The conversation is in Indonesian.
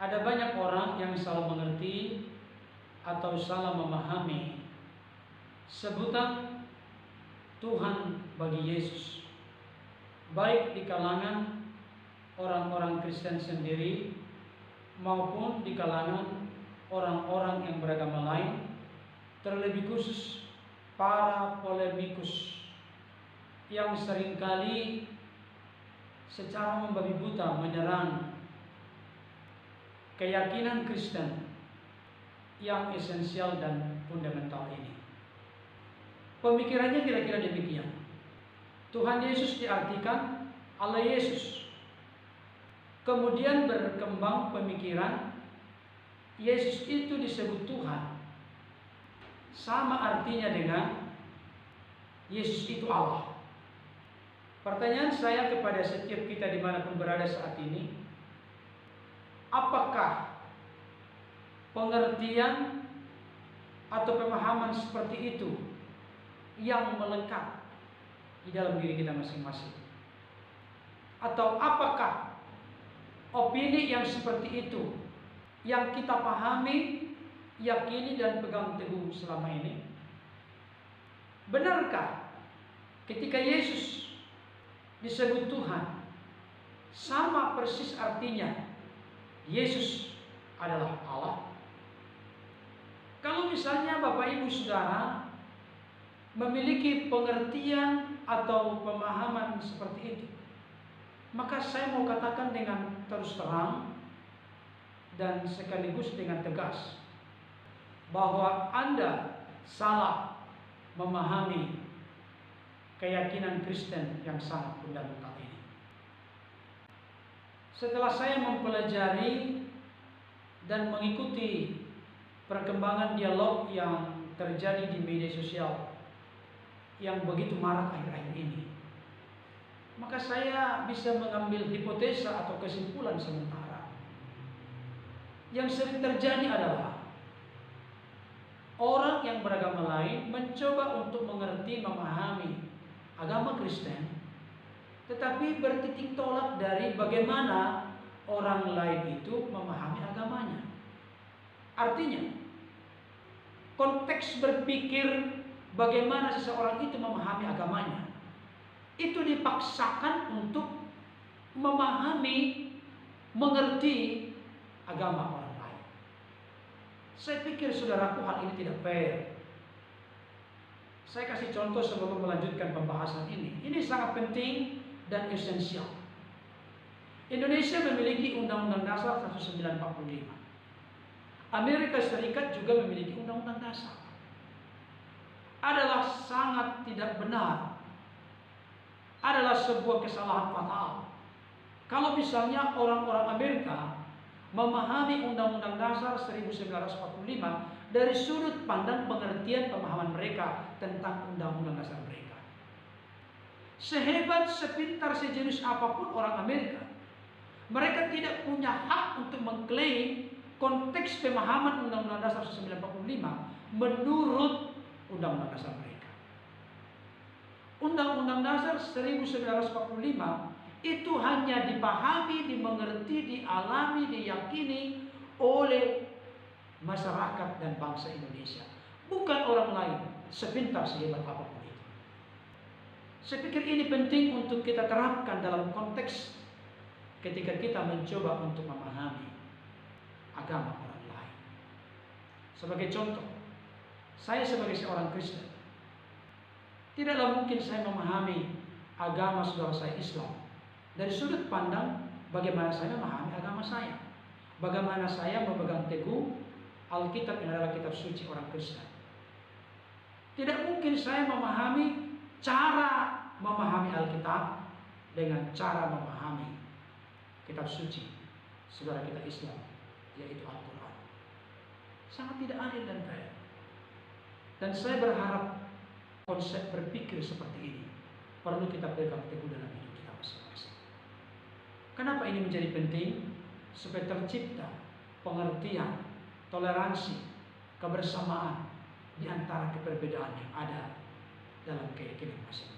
Ada banyak orang yang salah mengerti atau salah memahami sebutan Tuhan bagi Yesus, baik di kalangan orang-orang Kristen sendiri maupun di kalangan orang-orang yang beragama lain, terlebih khusus para polemikus yang seringkali secara membabi buta menyerang keyakinan Kristen yang esensial dan fundamental ini. Pemikirannya kira-kira demikian. Tuhan Yesus diartikan Allah Yesus. Kemudian berkembang pemikiran Yesus itu disebut Tuhan, sama artinya dengan Yesus itu Allah. Pertanyaan saya kepada setiap kita dimanapun berada saat ini, apakah pengertian atau pemahaman seperti itu yang melekat di dalam diri kita masing-masing? Atau apakah opini yang seperti itu yang kita pahami, yakini dan pegang teguh selama ini? Benarkah ketika Yesus disebut Tuhan, sama persis artinya Yesus adalah Allah? Kalau misalnya Bapak Ibu Saudara memiliki pengertian atau pemahaman seperti itu, maka saya mau katakan dengan terus terang dan sekaligus dengan tegas bahwa Anda salah memahami keyakinan Kristen yang sangat fundamental ini. Setelah saya mempelajari dan mengikuti perkembangan dialog yang terjadi di media sosial yang begitu marak akhir-akhir ini, maka saya bisa mengambil hipotesa atau kesimpulan sementara. Yang sering terjadi adalah orang yang beragama lain mencoba untuk mengerti, memahami agama Kristen, tetapi bertitik tolak dari bagaimana orang lain itu memahami agamanya. Artinya, konteks berpikir bagaimana seseorang itu memahami agamanya itu dipaksakan untuk memahami, mengerti agama orang lain. Saya pikir saudaraku, hal ini tidak fair. Saya kasih contoh sebelum melanjutkan pembahasan ini. Ini sangat penting dan esensial. Indonesia memiliki Undang-Undang Dasar 1945. Amerika Serikat juga memiliki Undang-Undang Dasar. Adalah sangat tidak benar, adalah sebuah kesalahan fatal kalau misalnya orang-orang Amerika memahami Undang-Undang Dasar 1945 dari sudut pandang pengertian pemahaman mereka tentang Undang-Undang Dasar mereka. Sehebat, sepintar, sejenius apapun orang Amerika, mereka tidak punya hak untuk mengklaim konteks pemahaman Undang-Undang Dasar 1945 menurut Undang-Undang Dasar mereka. Undang-Undang Dasar 1945 itu hanya dipahami, dimengerti, dialami, diyakini oleh masyarakat dan bangsa Indonesia, bukan orang lain sepintar sehebat apapun itu. Saya pikir ini penting untuk kita terapkan dalam konteks ketika kita mencoba untuk memahami agama orang lain. Sebagai contoh, saya sebagai seorang Kristen, tidaklah mungkin saya memahami agama saudara saya Islam dari sudut pandang bagaimana saya memahami agama saya, bagaimana saya memegang teguh Alkitab yang adalah kitab suci orang Kristen. Tidak mungkin saya memahami cara memahami Alkitab dengan cara memahami kitab suci saudara kita Islam, yaitu Al-Quran. Sangat tidak adil dan fair. Dan saya berharap konsep berpikir seperti ini perlu kita pegang teguh dalam hidup kita masing-masing. Kenapa ini menjadi penting? Supaya tercipta pengertian, toleransi, kebersamaan di antara keberbedaan yang ada dalam keyakinan masing-masing.